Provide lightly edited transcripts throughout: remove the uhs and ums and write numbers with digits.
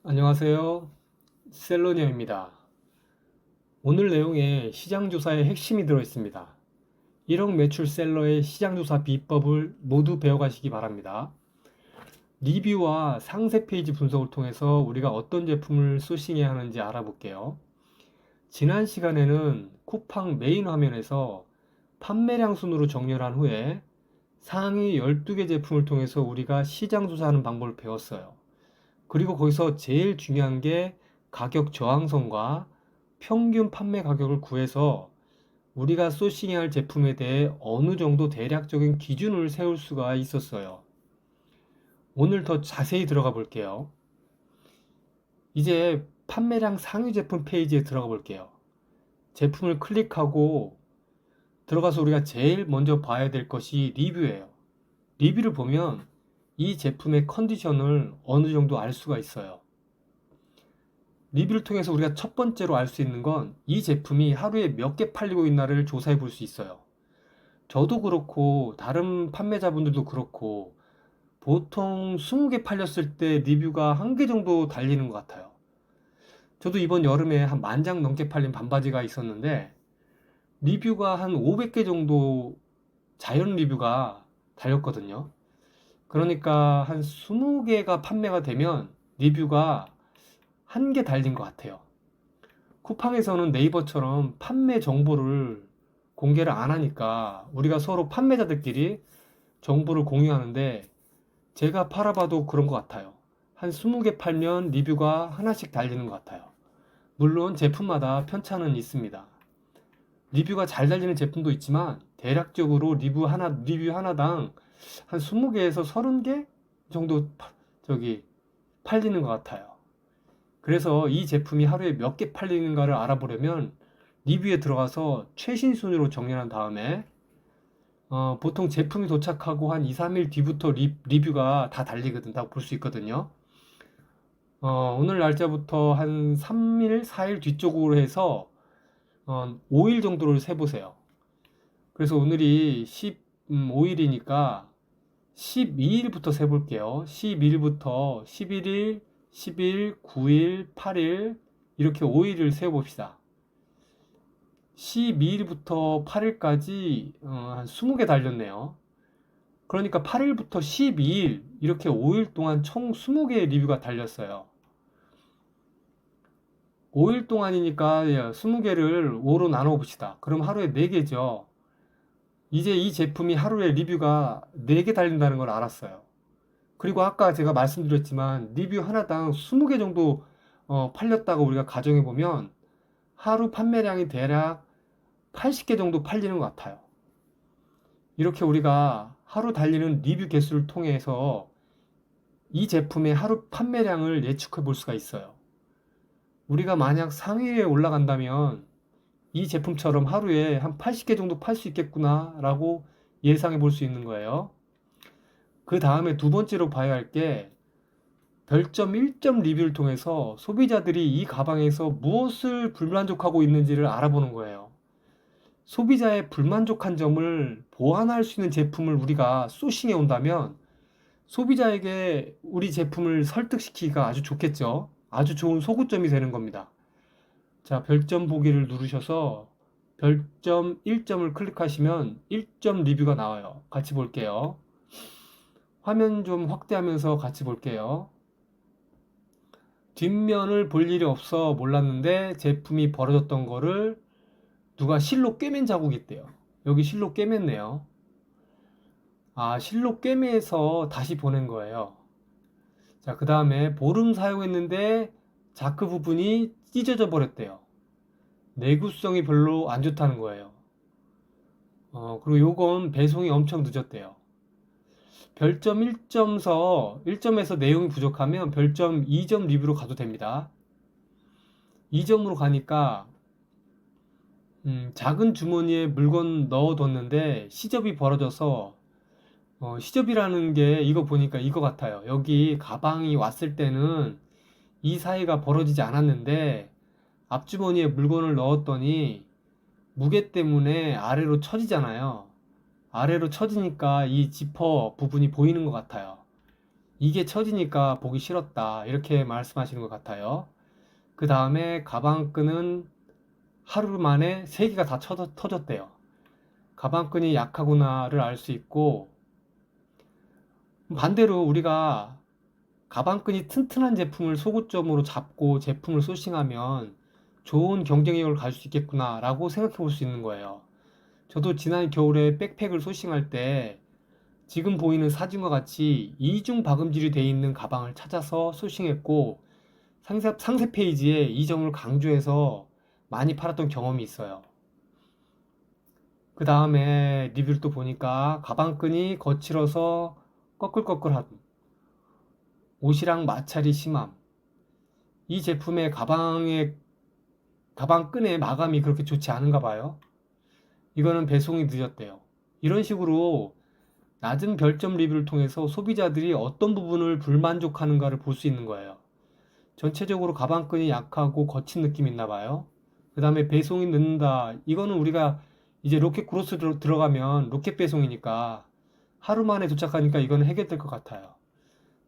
안녕하세요. 셀러니아입니다. 오늘 내용에 시장조사의 핵심이 들어있습니다. 1억 매출 셀러의 시장조사 비법을 모두 배워가시기 바랍니다. 리뷰와 상세 페이지 분석을 통해서 우리가 어떤 제품을 소싱해야 하는지 알아볼게요. 지난 시간에는 쿠팡 메인 화면에서 판매량 순으로 정렬한 후에 상위 12개 제품을 통해서 우리가 시장 조사하는 방법을 배웠어요. 그리고 거기서 제일 중요한 게 가격 저항선과 평균 판매 가격을 구해서 우리가 소싱해야 할 제품에 대해 어느 정도 대략적인 기준을 세울 수가 있었어요. 오늘 더 자세히 들어가 볼게요. 이제 판매량 상위 제품 페이지에 들어가 볼게요. 제품을 클릭하고 들어가서 우리가 제일 먼저 봐야 될 것이 리뷰예요. 리뷰를 보면 이 제품의 컨디션을 어느 정도 알 수가 있어요. 리뷰를 통해서 우리가 첫 번째로 알 수 있는 건 이 제품이 하루에 몇 개 팔리고 있나를 조사해 볼 수 있어요. 저도 그렇고 다른 판매자분들도 그렇고 보통 20개 팔렸을 때 리뷰가 1개 정도 달리는 것 같아요. 저도 이번 여름에 한 10,000장 넘게 팔린 반바지가 있었는데 리뷰가 한 500개 정도 자연 리뷰가 달렸거든요. 그러니까 한 20개가 판매가 되면 리뷰가 1개 달린 것 같아요. 쿠팡에서는 네이버처럼 판매 정보를 공개를 안 하니까 우리가 서로 판매자들끼리 정보를 공유하는데 제가 팔아봐도 그런 것 같아요. 한 20개 팔면 리뷰가 하나씩 달리는 것 같아요. 물론 제품마다 편차는 있습니다. 리뷰가 잘 달리는 제품도 있지만 대략적으로 리뷰 하나당 한 20개에서 30개 정도 팔리는 것 같아요. 그래서 이 제품이 하루에 몇 개 팔리는가를 알아보려면 리뷰에 들어가서 최신 순위로 정렬한 다음에 보통 제품이 도착하고 한 2, 3일 뒤부터 리뷰가 다 달리거든, 다 볼 수 있거든요. 오늘 날짜부터 한 3일, 4일 뒤쪽으로 해서 5일 정도를 세보세요. 그래서 오늘이 15일이니까 12일부터 세볼게요. 12일부터 11일, 10일, 9일, 8일 이렇게 5일을 세봅시다. 12일부터 8일까지 한 20개 달렸네요. 그러니까 8일부터 12일 이렇게 5일 동안 총 20개의 리뷰가 달렸어요. 5일 동안이니까 20개를 5로 나눠 봅시다. 그럼 하루에 4개죠. 이제 이 제품이 하루에 리뷰가 4개 달린다는 걸 알았어요. 그리고 아까 제가 말씀드렸지만 리뷰 하나당 20개 정도 팔렸다고 우리가 가정해 보면 하루 판매량이 대략 80개 정도 팔리는 것 같아요. 이렇게 우리가 하루 달리는 리뷰 개수를 통해서 이 제품의 하루 판매량을 예측해 볼 수가 있어요. 우리가 만약 상위에 올라간다면 이 제품처럼 하루에 한 80개 정도 팔 수 있겠구나 라고 예상해 볼 수 있는 거예요. 그 다음에 두 번째로 봐야 할 게 별점 1점 리뷰를 통해서 소비자들이 이 가방에서 무엇을 불만족하고 있는지를 알아보는 거예요. 소비자의 불만족한 점을 보완할 수 있는 제품을 우리가 소싱해 온다면 소비자에게 우리 제품을 설득시키기가 아주 좋겠죠. 아주 좋은 소구점이 되는 겁니다. 자, 별점 보기를 누르셔서 별점 1점을 클릭하시면 1점 리뷰가 나와요. 같이 볼게요. 화면 좀 확대하면서 같이 볼게요. 뒷면을 볼 일이 없어 몰랐는데 제품이 벌어졌던 거를 누가 실로 꿰맨 자국이 있대요. 여기 실로 꿰맸네요. 아, 실로 꿰매서 다시 보낸 거예요. 자, 그 다음에 보름 사용했는데 자크 부분이 찢어져 버렸대요. 내구성이 별로 안 좋다는 거예요. 그리고 요건 배송이 엄청 늦었대요. 별점 1점에서 내용이 부족하면 별점 2점 리뷰로 가도 됩니다. 2점으로 가니까 작은 주머니에 물건 넣어뒀는데 시접이 벌어져서 시접이라는 게 이거 보니까 이거 같아요. 여기 가방이 왔을 때는 이 사이가 벌어지지 않았는데 앞주머니에 물건을 넣었더니 무게 때문에 아래로 처지잖아요. 아래로 처지니까 이 지퍼 부분이 보이는 것 같아요. 이게 처지니까 보기 싫었다. 이렇게 말씀하시는 것 같아요. 그 다음에 가방끈은 하루 만에 3개가 다 터졌대요. 가방끈이 약하구나를 알 수 있고, 반대로 우리가 가방끈이 튼튼한 제품을 소고점으로 잡고 제품을 소싱하면 좋은 경쟁력을 가질 수 있겠구나 라고 생각해 볼 수 있는 거예요. 저도 지난 겨울에 백팩을 소싱할 때 지금 보이는 사진과 같이 이중 박음질이 되어 있는 가방을 찾아서 소싱했고, 상세 페이지에 이 점을 강조해서 많이 팔았던 경험이 있어요. 그 다음에 리뷰를 또 보니까 가방끈이 거칠어서 꺼끌꺼끌함, 옷이랑 마찰이 심함. 이 제품의 가방끈의 마감이 그렇게 좋지 않은가 봐요. 이거는 배송이 늦었대요. 이런 식으로 낮은 별점 리뷰를 통해서 소비자들이 어떤 부분을 불만족하는가를 볼 수 있는 거예요. 전체적으로 가방끈이 약하고 거친 느낌이 있나 봐요. 그 다음에 배송이 늦는다. 이거는 우리가 이제 로켓 크로스 들어가면 로켓 배송이니까 하루 만에 도착하니까 이거는 해결될 것 같아요.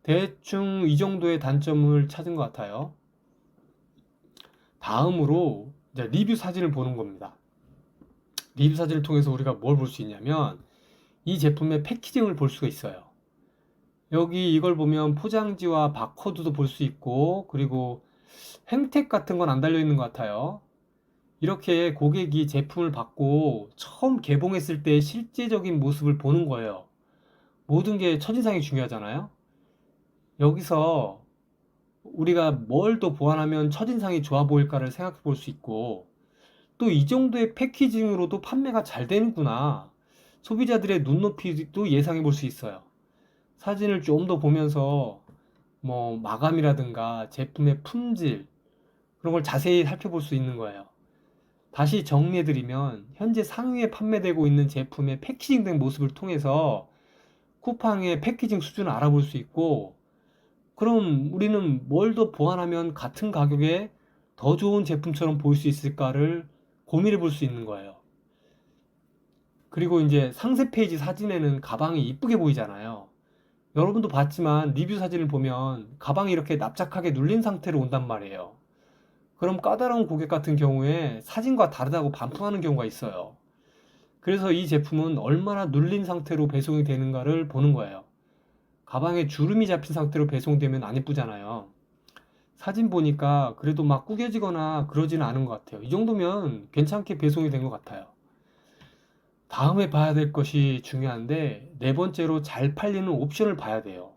대충 이 정도의 단점을 찾은 것 같아요. 다음으로 이제 리뷰 사진을 보는 겁니다. 리뷰 사진을 통해서 우리가 뭘 볼 수 있냐면 이 제품의 패키징을 볼 수가 있어요. 여기 이걸 보면 포장지와 바코드도 볼 수 있고, 그리고 행택 같은 건 안 달려 있는 것 같아요. 이렇게 고객이 제품을 받고 처음 개봉했을 때 실제적인 모습을 보는 거예요. 모든 게 첫인상이 중요하잖아요. 여기서 우리가 뭘 더 보완하면 첫인상이 좋아 보일까를 생각해 볼 수 있고, 또 이 정도의 패키징으로도 판매가 잘 되는구나. 소비자들의 눈높이도 예상해 볼 수 있어요. 사진을 좀 더 보면서 뭐 마감이라든가 제품의 품질, 그런 걸 자세히 살펴볼 수 있는 거예요. 다시 정리해드리면 현재 상위에 판매되고 있는 제품의 패키징된 모습을 통해서 쿠팡의 패키징 수준을 알아볼 수 있고, 그럼 우리는 뭘 더 보완하면 같은 가격에 더 좋은 제품처럼 보일 수 있을까를 고민해 볼 수 있는 거예요. 그리고 이제 상세 페이지 사진에는 가방이 이쁘게 보이잖아요. 여러분도 봤지만 리뷰 사진을 보면 가방이 이렇게 납작하게 눌린 상태로 온단 말이에요. 그럼 까다로운 고객 같은 경우에 사진과 다르다고 반품하는 경우가 있어요. 그래서 이 제품은 얼마나 눌린 상태로 배송이 되는가를 보는 거예요. 가방에 주름이 잡힌 상태로 배송되면 안 예쁘잖아요. 사진 보니까 그래도 막 구겨지거나 그러지는 않은 것 같아요. 이 정도면 괜찮게 배송이 된 것 같아요. 다음에 봐야 될 것이 중요한데, 네 번째로 잘 팔리는 옵션을 봐야 돼요.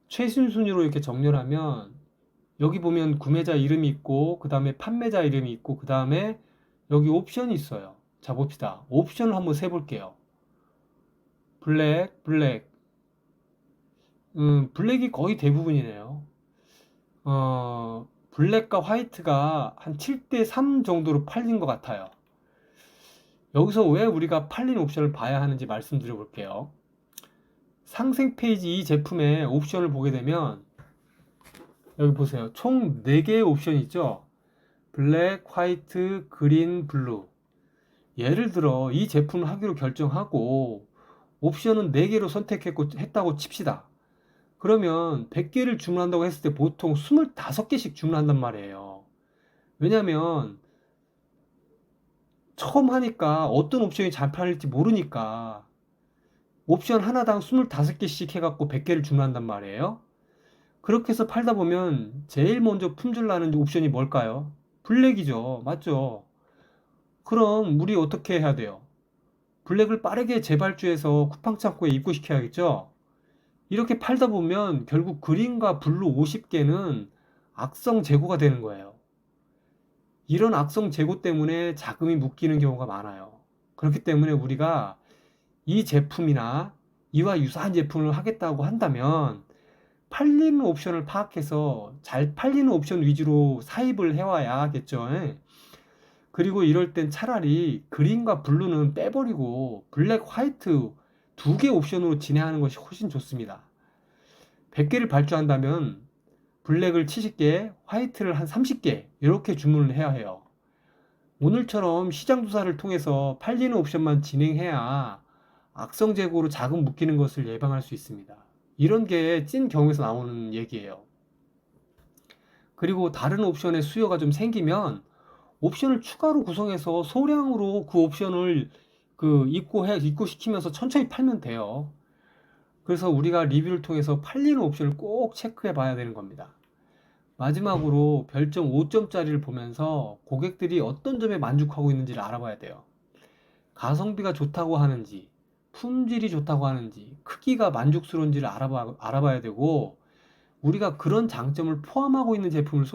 최신 순위로 이렇게 정렬하면 여기 보면 구매자 이름이 있고, 그 다음에 판매자 이름이 있고, 그 다음에 여기 옵션이 있어요. 자, 봅시다. 옵션을 한번 세볼게요. 블랙. 블랙이 거의 대부분이네요. 블랙과 화이트가 한 7대3 정도로 팔린 것 같아요. 여기서 왜 우리가 팔린 옵션을 봐야 하는지 말씀드려 볼게요. 상생 페이지 이 제품의 옵션을 보게 되면 여기 보세요. 총 4개의 옵션이 있죠. 블랙, 화이트, 그린, 블루. 예를 들어 이 제품을 하기로 결정하고 옵션은 4개로 했다고 칩시다. 그러면 100개를 주문한다고 했을 때 보통 25개씩 주문한단 말이에요. 왜냐면 처음 하니까 어떤 옵션이 잘 팔릴지 모르니까 옵션 하나당 25개씩 해갖고 100개를 주문한단 말이에요. 그렇게 해서 팔다 보면 제일 먼저 품절 나는 옵션이 뭘까요? 블랙이죠. 맞죠? 그럼 우리 어떻게 해야 돼요? 블랙을 빠르게 재발주해서 쿠팡 창고에 입고시켜야겠죠? 이렇게 팔다 보면 결국 그린과 블루 50개는 악성 재고가 되는 거예요. 이런 악성 재고 때문에 자금이 묶이는 경우가 많아요. 그렇기 때문에 우리가 이 제품이나 이와 유사한 제품을 하겠다고 한다면 팔리는 옵션을 파악해서 잘 팔리는 옵션 위주로 사입을 해와야겠죠. 그리고 이럴 땐 차라리 그린과 블루는 빼버리고 블랙, 화이트 2개 옵션으로 진행하는 것이 훨씬 좋습니다. 100개를 발주한다면 블랙을 70개, 화이트를 한 30개 이렇게 주문을 해야 해요. 오늘처럼 시장 조사를 통해서 팔리는 옵션만 진행해야 악성 재고로 자금 묶이는 것을 예방할 수 있습니다. 이런 게 찐 경우에서 나오는 얘기예요. 그리고 다른 옵션의 수요가 좀 생기면 옵션을 추가로 구성해서 소량으로 그 옵션을 입고시키면서 천천히 팔면 돼요. 그래서 우리가 리뷰를 통해서 팔리는 옵션을 꼭 체크해 봐야 되는 겁니다. 마지막으로 별점 5점짜리를 보면서 고객들이 어떤 점에 만족하고 있는지를 알아봐야 돼요. 가성비가 좋다고 하는지, 품질이 좋다고 하는지, 크기가 만족스러운지를 알아봐야 되고, 우리가 그런 장점을 포함하고 있는 제품을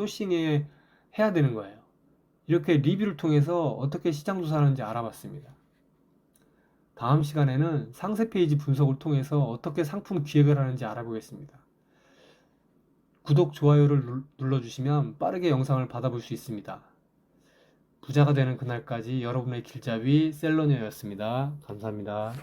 해야 되는 거예요. 이렇게 리뷰를 통해서 어떻게 시장 조사하는지 알아봤습니다. 다음 시간에는 상세 페이지 분석을 통해서 어떻게 상품 기획을 하는지 알아보겠습니다. 구독, 좋아요를 눌러주시면 빠르게 영상을 받아볼 수 있습니다. 부자가 되는 그날까지 여러분의 길잡이 셀러녀였습니다. 감사합니다.